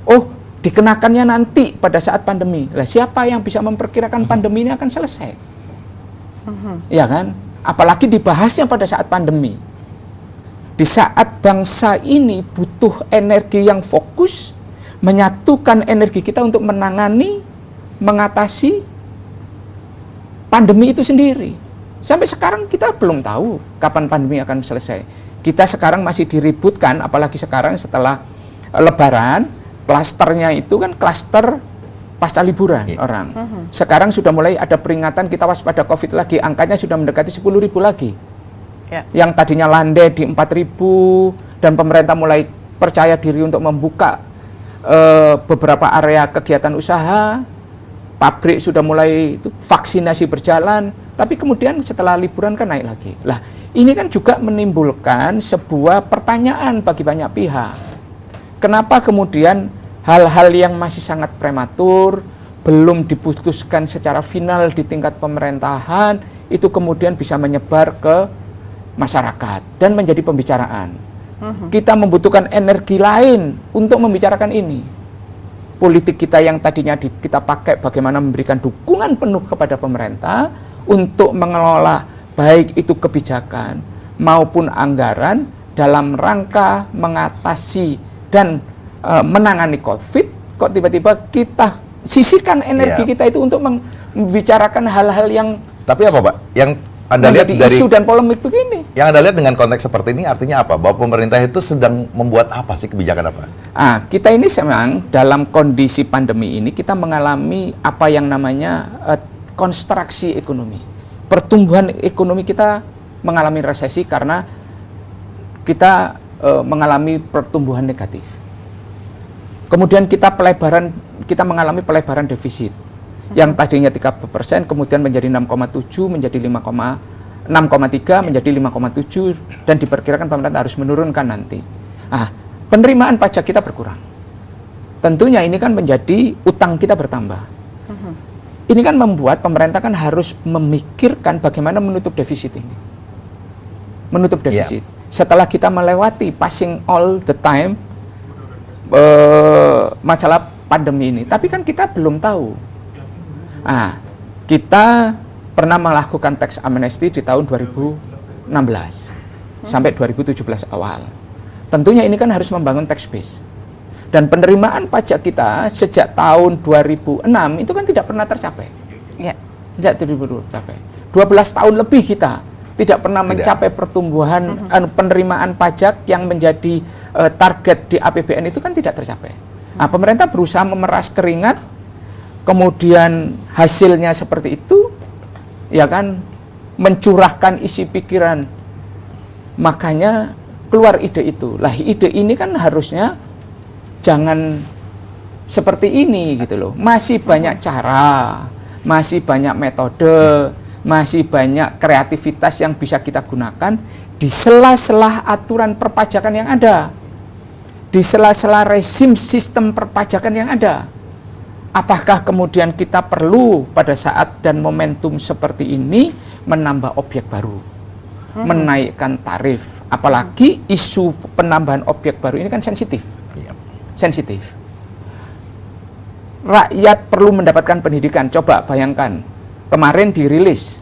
Oh, dikenakannya nanti pada saat pandemi. Lah siapa yang bisa memperkirakan pandemi ini akan selesai? Ya kan? Apalagi dibahasnya pada saat pandemi. Di saat bangsa ini butuh energi yang fokus, menyatukan energi kita untuk menangani, mengatasi pandemi itu sendiri. Sampai sekarang kita belum tahu kapan pandemi akan selesai. Kita sekarang masih diributkan, apalagi sekarang setelah Lebaran, klasternya itu kan klaster pasca liburan orang. Sekarang sudah mulai ada peringatan kita waspada COVID lagi, angkanya sudah mendekati 10.000 lagi. Yang tadinya landai di 4.000 dan pemerintah mulai percaya diri untuk membuka beberapa area kegiatan usaha, pabrik sudah mulai itu, vaksinasi berjalan, tapi kemudian setelah liburan kan naik lagi. Lah, ini kan juga menimbulkan sebuah pertanyaan bagi banyak pihak. Kenapa kemudian hal-hal yang masih sangat prematur, belum diputuskan secara final di tingkat pemerintahan, itu kemudian bisa menyebar ke masyarakat dan menjadi pembicaraan. Kita membutuhkan energi lain untuk membicarakan ini. Politik kita yang tadinya kita pakai bagaimana memberikan dukungan penuh kepada pemerintah untuk mengelola baik itu kebijakan maupun anggaran dalam rangka mengatasi dan menangani COVID, kok tiba-tiba kita sisihkan energi kita itu untuk membicarakan hal-hal yang tapi apa Pak? Yang Anda lihat dari isu dan polemik begini. Yang Anda lihat dengan konteks seperti ini artinya apa? Bahwa pemerintah itu sedang membuat apa sih, kebijakan apa? Kita ini memang dalam kondisi pandemi ini kita mengalami apa yang namanya konstruksi ekonomi. pertumbuhan ekonomi kita mengalami resesi karena kita mengalami pertumbuhan negatif. Kemudian kita mengalami pelebaran defisit. Yang tadinya 30% kemudian menjadi 6,7, menjadi 6,3, menjadi 5,7 dan diperkirakan pemerintah harus menurunkan nanti. Penerimaan pajak kita berkurang. Tentunya ini kan menjadi utang kita bertambah. Ini kan membuat pemerintah kan harus memikirkan bagaimana menutup defisit ini. Menutup defisit. Setelah kita melewati passing all the time masalah pandemi ini. Tapi kan kita belum tahu. Kita pernah melakukan tax amnesty di tahun 2016 sampai 2017 awal. Tentunya ini kan harus membangun tax base. Dan penerimaan pajak kita sejak tahun 2006 itu kan tidak pernah tercapai. Sejak 2006 tercapai. 12 tahun lebih kita tidak pernah mencapai pertumbuhan penerimaan pajak yang menjadi target di APBN itu kan tidak tercapai. Pemerintah berusaha memeras keringat, kemudian hasilnya seperti itu, ya kan, mencurahkan isi pikiran. Makanya keluar ide itu. Lah ide ini kan harusnya jangan seperti ini gitu loh. Masih banyak cara, masih banyak metode, masih banyak kreativitas yang bisa kita gunakan di sela-sela aturan perpajakan yang ada, di sela-sela rezim sistem perpajakan yang ada. Apakah kemudian kita perlu pada saat dan momentum seperti ini menambah objek baru, menaikkan tarif, apalagi isu penambahan objek baru ini kan sensitif. Sensitif. Rakyat perlu mendapatkan pendidikan. Coba bayangkan, kemarin dirilis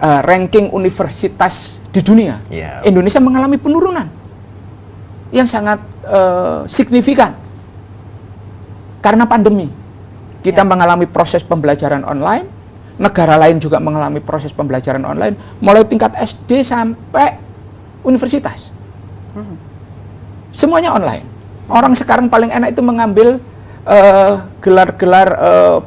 ranking universitas di dunia. Indonesia mengalami penurunan yang sangat signifikan karena pandemi. Kita mengalami proses pembelajaran online, negara lain juga mengalami proses pembelajaran online, mulai tingkat SD sampai universitas. Semuanya online. Orang sekarang paling enak itu mengambil gelar-gelar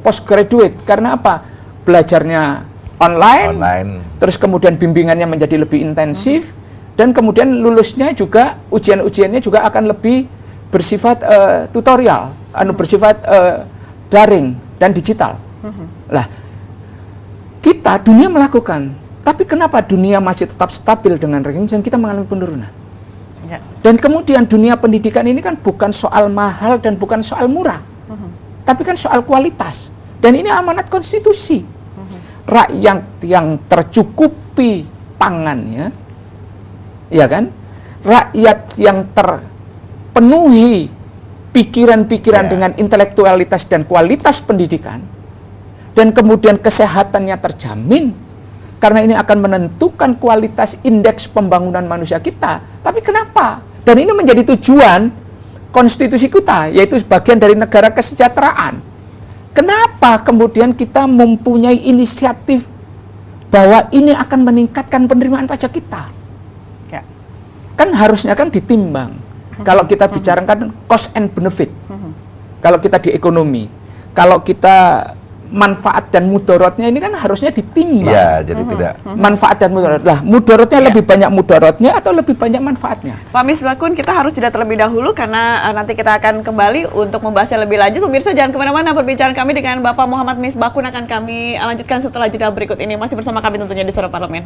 postgraduate. Karena apa? Belajarnya online, terus kemudian bimbingannya menjadi lebih intensif, dan kemudian lulusnya juga, ujian-ujiannya juga akan lebih bersifat tutorial, bersifat daring dan digital. Lah, kita, dunia melakukan, tapi kenapa dunia masih tetap stabil dengan ranking dan kita mengalami penurunan? Dan kemudian dunia pendidikan ini kan bukan soal mahal dan bukan soal murah, tapi kan soal kualitas. Dan ini amanat konstitusi. Rakyat yang tercukupi pangannya, ya kan? Rakyat yang terpenuhi pikiran-pikiran dengan intelektualitas dan kualitas pendidikan, dan kemudian kesehatannya terjamin, karena ini akan menentukan kualitas indeks pembangunan manusia kita. Tapi kenapa? Dan ini menjadi tujuan konstitusi kita, yaitu sebagian dari negara kesejahteraan. Kenapa kemudian kita mempunyai inisiatif bahwa ini akan meningkatkan penerimaan pajak kita? Kan harusnya kan ditimbang. Kalau kita bicarakan cost and benefit, kalau kita di ekonomi, kalau kita manfaat dan mudorotnya ini kan harusnya ditimbang. Jadi tidak. Manfaat dan mudorot. Lah, mudorotnya lebih banyak mudorotnya atau lebih banyak manfaatnya? Pak Misbakun, kita harus jeda terlebih dahulu karena nanti kita akan kembali untuk membahasnya lebih lanjut. Pemirsa jangan kemana-mana, perbincangan kami dengan Bapak Muhammad Misbakun akan kami lanjutkan setelah jeda berikut ini. Masih bersama kami tentunya di Suara Parlemen.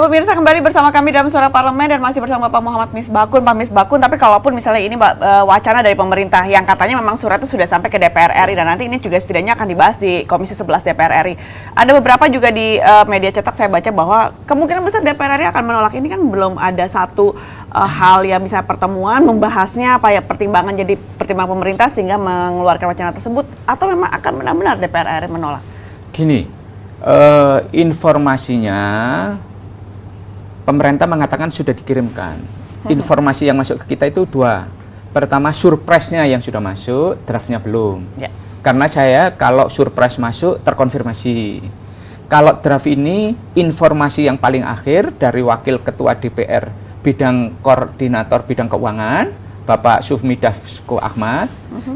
pemirsa, kembali bersama kami dalam Suara Parlemen dan masih bersama Pak Muhammad Misbakun. Pak Misbakun, tapi kalaupun misalnya ini wacana dari pemerintah yang katanya memang surat itu sudah sampai ke DPR RI dan nanti ini juga setidaknya akan dibahas di Komisi 11 DPR RI. Ada beberapa juga di media cetak saya baca bahwa kemungkinan besar DPR RI akan menolak. Ini kan belum ada satu hal yang bisa pertemuan membahasnya apa ya, pertimbangan jadi pertimbangan pemerintah sehingga mengeluarkan wacana tersebut, atau memang akan benar-benar DPR RI menolak? Gini, informasinya pemerintah mengatakan sudah dikirimkan. Informasi yang masuk ke kita itu dua. Pertama, surprise-nya yang sudah masuk, draft-nya belum. Ya. Karena saya kalau surprise masuk terkonfirmasi. Kalau draft ini informasi yang paling akhir dari Wakil Ketua DPR bidang koordinator bidang keuangan, Bapak Sufmi Dasko Ahmad,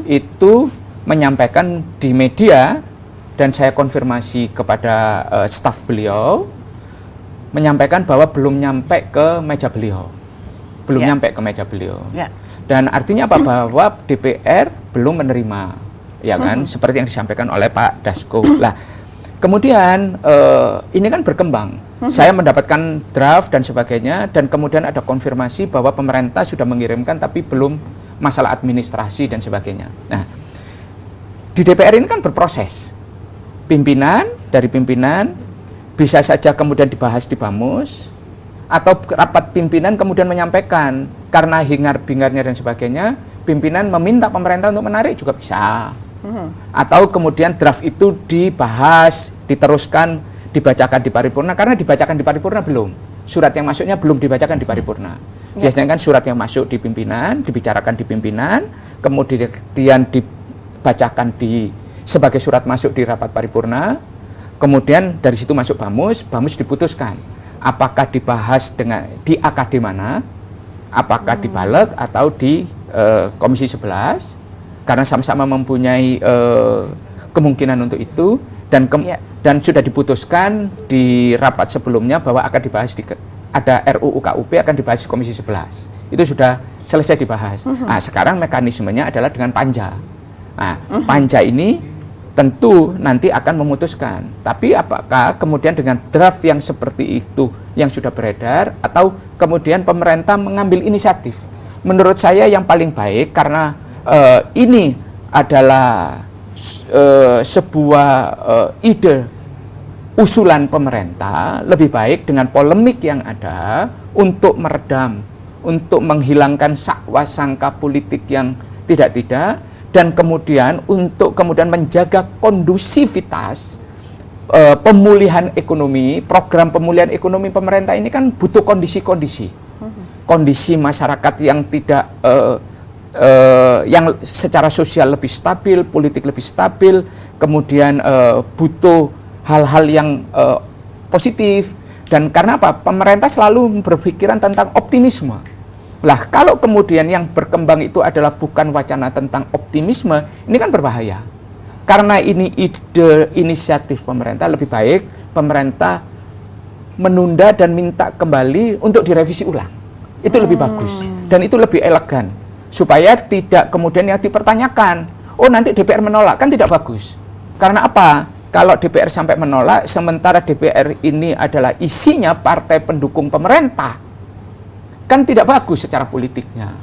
itu menyampaikan di media dan saya konfirmasi kepada staf beliau, menyampaikan bahwa belum nyampe ke meja beliau. Belum nyampe ke meja beliau. Dan artinya apa? Bahwa DPR belum menerima, ya kan? Seperti yang disampaikan oleh Pak Dasko. Lah, kemudian ini kan berkembang. Saya mendapatkan draft dan sebagainya, dan kemudian ada konfirmasi bahwa pemerintah sudah mengirimkan tapi belum masalah administrasi dan sebagainya. Nah, di DPR ini kan berproses. Dari pimpinan bisa saja kemudian dibahas di Bamus, atau rapat pimpinan kemudian menyampaikan karena hingar-bingarnya dan sebagainya, pimpinan meminta pemerintah untuk menarik juga bisa. Atau kemudian draft itu dibahas, diteruskan, dibacakan di paripurna, karena dibacakan di paripurna belum. Surat yang masuknya belum dibacakan di paripurna. Biasanya kan surat yang masuk di pimpinan, dibicarakan di pimpinan, kemudian dibacakan sebagai surat masuk di rapat paripurna, kemudian dari situ masuk Bamus diputuskan apakah dibahas di AKD mana, apakah di Baleg atau di Komisi 11, karena sama-sama mempunyai kemungkinan untuk itu, dan sudah diputuskan di rapat sebelumnya bahwa akan dibahas ada RUU KUP akan dibahas di Komisi 11. Itu sudah selesai dibahas. Nah, sekarang mekanismenya adalah dengan panja. Nah, panja ini tentu nanti akan memutuskan. Tapi apakah kemudian dengan draft yang seperti itu yang sudah beredar, atau kemudian pemerintah mengambil inisiatif? Menurut saya yang paling baik, karena ini adalah sebuah ide usulan pemerintah, lebih baik dengan polemik yang ada untuk meredam, untuk menghilangkan sakwa-sangka politik yang tidak-tidak, dan kemudian untuk kemudian menjaga kondusivitas pemulihan ekonomi. Program pemulihan ekonomi pemerintah ini kan butuh kondisi-kondisi, kondisi masyarakat yang tidak yang secara sosial lebih stabil, politik lebih stabil, kemudian butuh hal-hal yang positif. Dan karena apa? Pemerintah selalu berpikiran tentang optimisme. Lah, kalau kemudian yang berkembang itu adalah bukan wacana tentang optimisme, ini kan berbahaya. Karena ini ide inisiatif pemerintah, lebih baik pemerintah menunda dan minta kembali untuk direvisi ulang. Itu lebih bagus dan itu lebih elegan, supaya tidak kemudian yang dipertanyakan, oh nanti DPR menolak, kan tidak bagus. Karena apa? Kalau DPR sampai menolak, sementara DPR ini adalah isinya partai pendukung pemerintah, kan tidak bagus secara politiknya.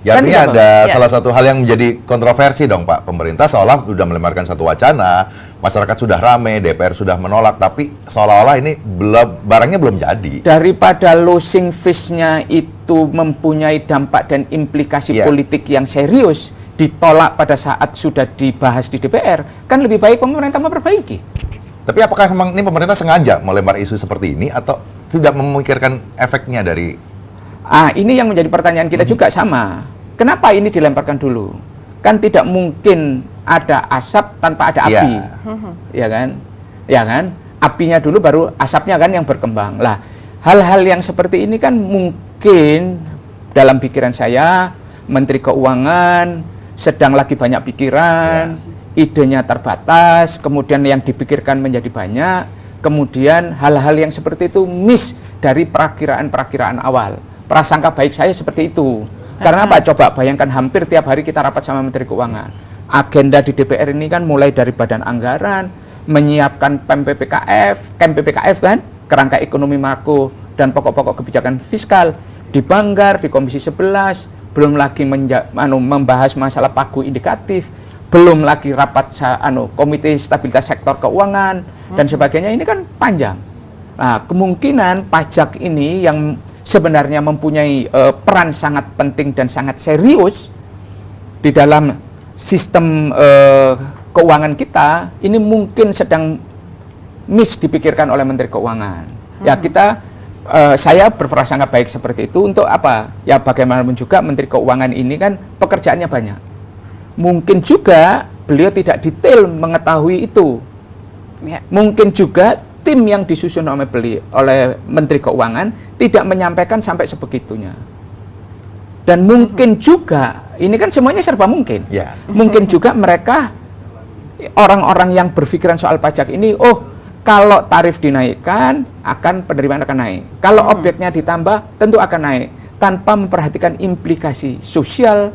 Ya, kan artinya ada salah satu hal yang menjadi kontroversi dong Pak. Pemerintah seolah sudah melemparkan satu wacana, masyarakat sudah rame, DPR sudah menolak, tapi seolah-olah ini barangnya belum jadi. Daripada losing face-nya itu mempunyai dampak dan implikasi politik yang serius, ditolak pada saat sudah dibahas di DPR, kan lebih baik pemerintah memperbaiki. Tapi apakah memang ini pemerintah sengaja melempar isu seperti ini, atau tidak memikirkan efeknya dari... Ini yang menjadi pertanyaan kita juga sama. Kenapa ini dilemparkan dulu? Kan tidak mungkin ada asap tanpa ada api. Ya kan? Ya kan? Apinya dulu baru asapnya kan yang berkembang. Lah, hal-hal yang seperti ini kan mungkin dalam pikiran saya, Menteri Keuangan sedang lagi banyak pikiran, idenya terbatas, kemudian yang dipikirkan menjadi banyak, kemudian hal-hal yang seperti itu miss dari perakiraan-perakiraan awal. Prasangka baik saya seperti itu. Karena apa? Coba bayangkan, hampir tiap hari kita rapat sama Menteri Keuangan. Agenda di DPR ini kan mulai dari badan anggaran, menyiapkan KEM PPKF kan, kerangka ekonomi makro dan pokok-pokok kebijakan fiskal di Banggar, di Komisi 11, belum lagi membahas masalah pagu indikatif, belum lagi rapat Komite Stabilitas Sektor Keuangan dan sebagainya. Ini kan panjang. Nah, kemungkinan pajak ini yang sebenarnya mempunyai peran sangat penting dan sangat serius di dalam sistem keuangan kita, ini mungkin sedang miss dipikirkan oleh Menteri Keuangan. Ya, saya berprasangka baik seperti itu untuk apa? Ya, bagaimanapun juga Menteri Keuangan ini kan pekerjaannya banyak. Mungkin juga beliau tidak detail mengetahui itu. Ya. Mungkin juga tim yang disusun oleh Menteri Keuangan tidak menyampaikan sampai sebegitunya. Dan mungkin juga, ini kan semuanya serba mungkin. Ya. Mungkin juga mereka, orang-orang yang berpikiran soal pajak ini, kalau tarif dinaikkan, penerimaan akan naik. Kalau objeknya ditambah, tentu akan naik. Tanpa memperhatikan implikasi sosial,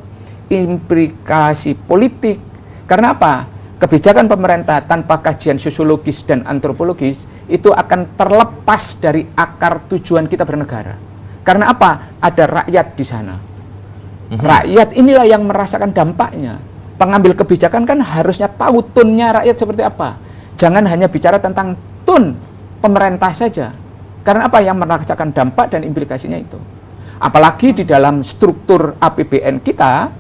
implikasi politik. Karena apa? Kebijakan pemerintah tanpa kajian sosiologis dan antropologis itu akan terlepas dari akar tujuan kita bernegara. Karena apa? Ada rakyat di sana. Rakyat inilah yang merasakan dampaknya. Pengambil kebijakan kan harusnya tahu tunnya rakyat seperti apa. Jangan hanya bicara tentang tun pemerintah saja. Karena apa? Yang merasakan dampak dan implikasinya itu. Apalagi di dalam struktur APBN kita,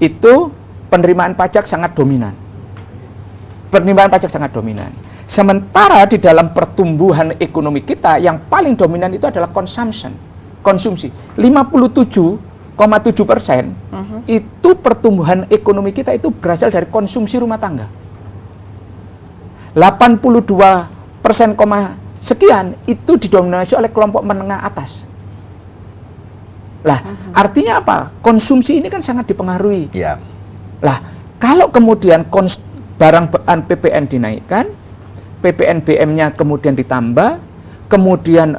itu penerimaan pajak sangat dominan. Penerimaan pajak sangat dominan. Sementara di dalam pertumbuhan ekonomi kita, yang paling dominan itu adalah konsumsi. 57,7% itu pertumbuhan ekonomi kita itu berasal dari konsumsi rumah tangga. 82% sekian itu didominasi oleh kelompok menengah atas. Lah, artinya apa? Konsumsi ini kan sangat dipengaruhi. Ya. Lah, kalau kemudian barang PPN dinaikkan, PPNBM-nya kemudian ditambah, kemudian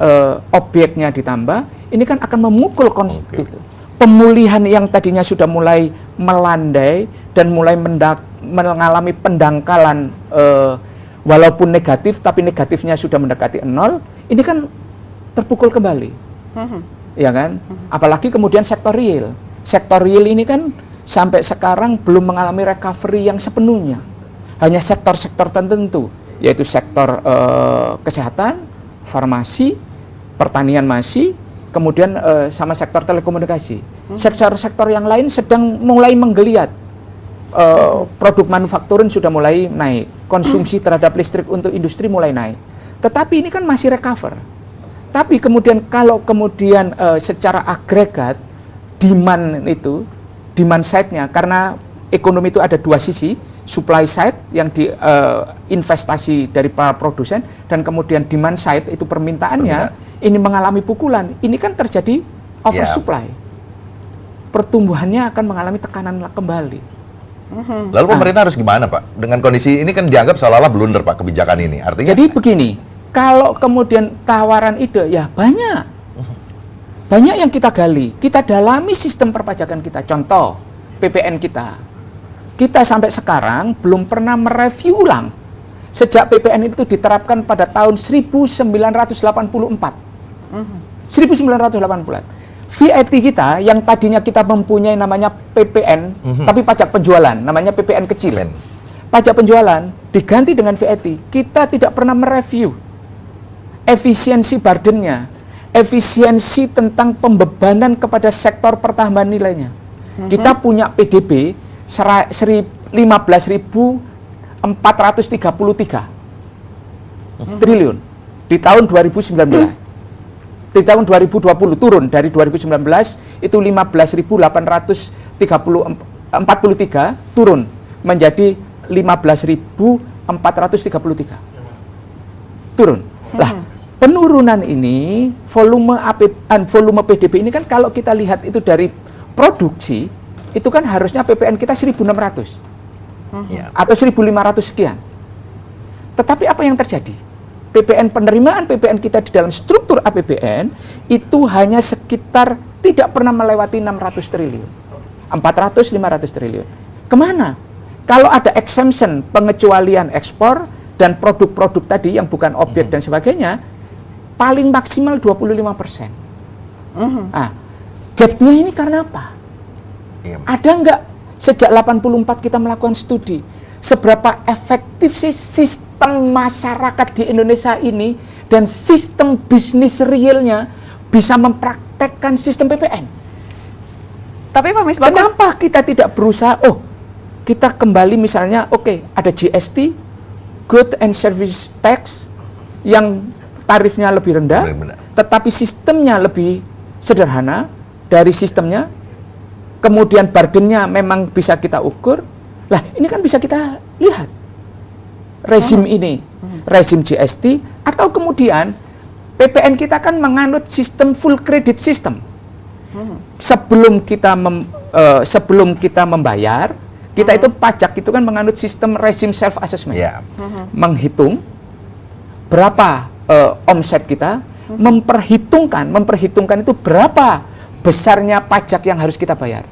objeknya ditambah, ini kan akan memukul itu. Pemulihan yang tadinya sudah mulai melandai dan mulai mengalami pendangkalan walaupun negatif, tapi negatifnya sudah mendekati 0, ini kan terpukul kembali. Ya kan? Apalagi kemudian sektor real. Sektor real ini kan sampai sekarang belum mengalami recovery yang sepenuhnya. Hanya sektor-sektor tertentu, yaitu sektor kesehatan, farmasi, pertanian masih, kemudian sama sektor telekomunikasi. Sektor-sektor yang lain sedang mulai menggeliat. Produk manufakturing sudah mulai naik, konsumsi terhadap listrik untuk industri mulai naik. Tetapi ini kan masih recover. Tapi kemudian kalau kemudian secara agregat demand side-nya, karena ekonomi itu ada dua sisi, supply side yang investasi dari para produsen, dan kemudian demand side itu permintaannya ini mengalami pukulan. Ini kan terjadi oversupply. Pertumbuhannya akan mengalami tekanan kembali. Lalu pemerintah harus gimana, Pak? Dengan kondisi ini kan dianggap seolah-olah blunder, Pak, kebijakan ini. Artinya jadi begini, kalau kemudian tawaran ide, ya banyak yang kita gali, kita dalami sistem perpajakan kita. Contoh, PPN kita sampai sekarang belum pernah mereview ulang. Sejak PPN itu diterapkan pada tahun 1984. 1984. VAT kita yang tadinya kita mempunyai namanya PPN, tapi pajak penjualan, namanya PPN kecil. Pajak penjualan diganti dengan VAT. Kita tidak pernah mereview efisiensi burden-nya, efisiensi tentang pembebanan kepada sektor pertambahan nilainya. Kita punya PDB 15.433 triliun di tahun 2019. Di tahun 2020 turun dari 2019 itu 15.843 turun menjadi 15.433. Turun. Lah, penurunan ini volume PDB ini kan kalau kita lihat itu dari produksi itu kan harusnya PPN kita 1.600 atau 1.500 sekian. Tetapi apa yang terjadi? Penerimaan PPN kita di dalam struktur APBN itu hanya sekitar tidak pernah melewati 600 triliun. 400-500 triliun. Kemana? Kalau ada exemption, pengecualian ekspor dan produk-produk tadi yang bukan objek dan sebagainya, paling maksimal 25%. Nah, gapnya ini karena apa? Ada nggak sejak 84 kita melakukan studi, seberapa efektif sih sistem masyarakat di Indonesia ini dan sistem bisnis realnya bisa mempraktekkan sistem PPN? Tapi Pak Misbakun, kenapa kita tidak berusaha, kita kembali misalnya, ada GST, Good and Service Tax, yang tarifnya lebih rendah, tetapi sistemnya lebih sederhana dari sistemnya, kemudian burdennya memang bisa kita ukur. Lah, ini kan bisa kita lihat rezim ini, rezim GST, atau kemudian PPN kita kan menganut sistem full credit system. Sebelum kita membayar, kita itu pajak itu kan menganut sistem rezim self assessment, menghitung berapa omset kita, memperhitungkan itu berapa besarnya pajak yang harus kita bayar.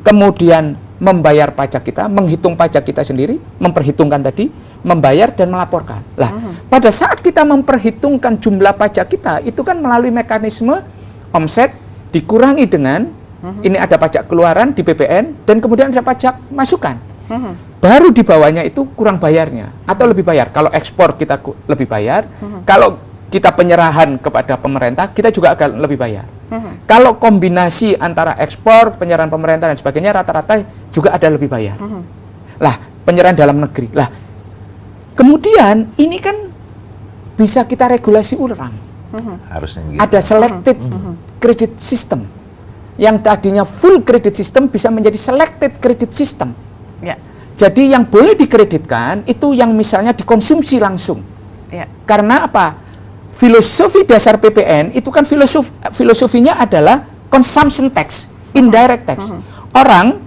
Kemudian membayar pajak kita, menghitung pajak kita sendiri, memperhitungkan tadi, membayar dan melaporkan. Lah, pada saat kita memperhitungkan jumlah pajak kita, itu kan melalui mekanisme omset dikurangi dengan ini ada pajak keluaran di PPN dan kemudian ada pajak masukan. Baru di bawahnya itu kurang bayarnya atau lebih bayar. Kalau ekspor kita lebih bayar, kalau kita penyerahan kepada pemerintah kita juga akan lebih bayar. Kalau kombinasi antara ekspor, penyerahan pemerintah dan sebagainya rata-rata juga ada lebih bayar. Lah, penyerahan dalam negeri. Lah, kemudian ini kan bisa kita regulasi ulang. Harusnya begitu. Ada selected credit system. Yang tadinya full credit system bisa menjadi selected credit system. Jadi yang boleh dikreditkan itu yang misalnya dikonsumsi langsung. Karena apa? Filosofi dasar PPN itu kan filosofinya adalah consumption tax, indirect tax. Orang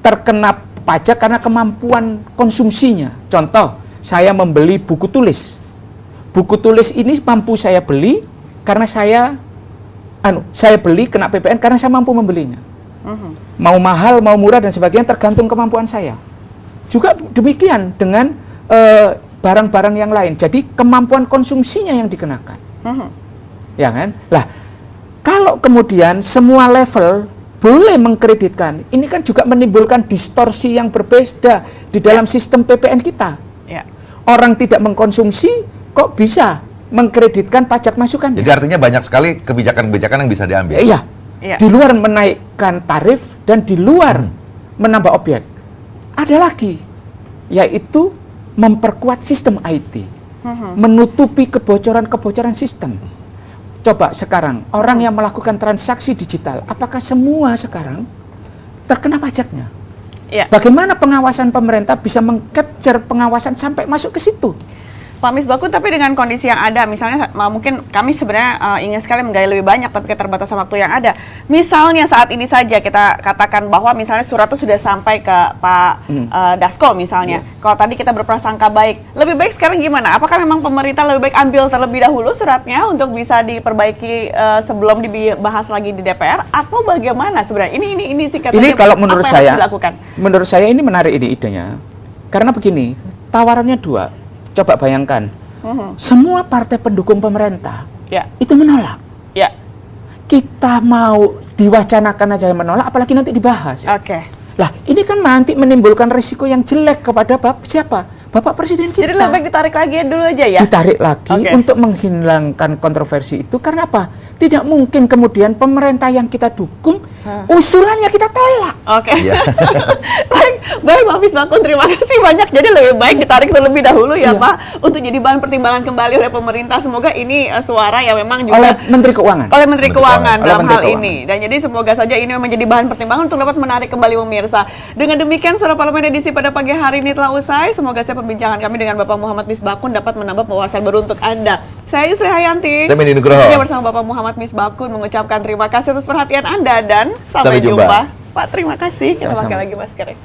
terkena pajak karena kemampuan konsumsinya. Contoh, saya membeli buku tulis. Buku tulis ini mampu saya beli karena saya beli kena PPN karena saya mampu membelinya. Mau mahal, mau murah dan sebagainya tergantung kemampuan saya. Juga demikian dengan barang-barang yang lain. Jadi kemampuan konsumsinya yang dikenakan. Ya kan? Lah, kalau kemudian semua level boleh mengkreditkan, ini kan juga menimbulkan distorsi yang berbeda di dalam sistem PPN kita. Orang tidak mengkonsumsi kok bisa mengkreditkan pajak masukan. Jadi artinya banyak sekali kebijakan-kebijakan yang bisa diambil. Iya. Di luar menaikkan tarif dan di luar menambah objek. Ada lagi, yaitu memperkuat sistem IT, menutupi kebocoran-kebocoran sistem. Coba sekarang, orang yang melakukan transaksi digital, apakah semua sekarang terkena pajaknya? Bagaimana pengawasan pemerintah bisa meng-capture pengawasan sampai masuk ke situ? Pak Misbakun, tapi dengan kondisi yang ada, misalnya mungkin kami sebenarnya ingin sekali menggali lebih banyak, tapi keterbatasan waktu yang ada. Misalnya saat ini saja kita katakan bahwa misalnya surat itu sudah sampai ke Pak Dasko misalnya. Kalau tadi kita berprasangka baik, lebih baik sekarang gimana? Apakah memang pemerintah lebih baik ambil terlebih dahulu suratnya untuk bisa diperbaiki sebelum dibahas lagi di DPR, atau bagaimana sebenarnya? Ini singkat ini saja, kalau menurut saya ini menarik idenya. Karena begini, tawarannya dua. Coba bayangkan, semua partai pendukung pemerintah itu menolak. Kita mau diwacanakan aja yang menolak, apalagi nanti dibahas. Lah, ini kan nanti menimbulkan risiko yang jelek kepada siapa? Bapak Presiden kita. Jadi lebih baik ditarik lagi dulu aja ya? Ditarik lagi untuk menghilangkan kontroversi itu. Karena apa? Tidak mungkin kemudian pemerintah yang kita dukung, usulannya kita tolak. Baik Pak Misbakun, terima kasih banyak. Jadi lebih baik ditarik terlebih dahulu ya Pak, untuk jadi bahan pertimbangan kembali oleh pemerintah. Semoga ini suara yang memang juga oleh Menteri Keuangan. Oleh Menteri Keuangan dalam hal ini. Dan jadi semoga saja ini menjadi bahan pertimbangan untuk dapat menarik kembali pemirsa. Dengan demikian Suara Parlemen edisi pada pagi hari ini telah usai. Semoga perbincangan kami dengan Bapak Muhammad Misbakun dapat menambah wawasan baru untuk Anda. Saya Yusri Hayanti. Saya Medi Nugroho. Saya bersama Bapak Muhammad Misbakun mengucapkan terima kasih atas perhatian Anda dan sampai jumpa. Pak, terima kasih. Kita pakai lagi maskernya.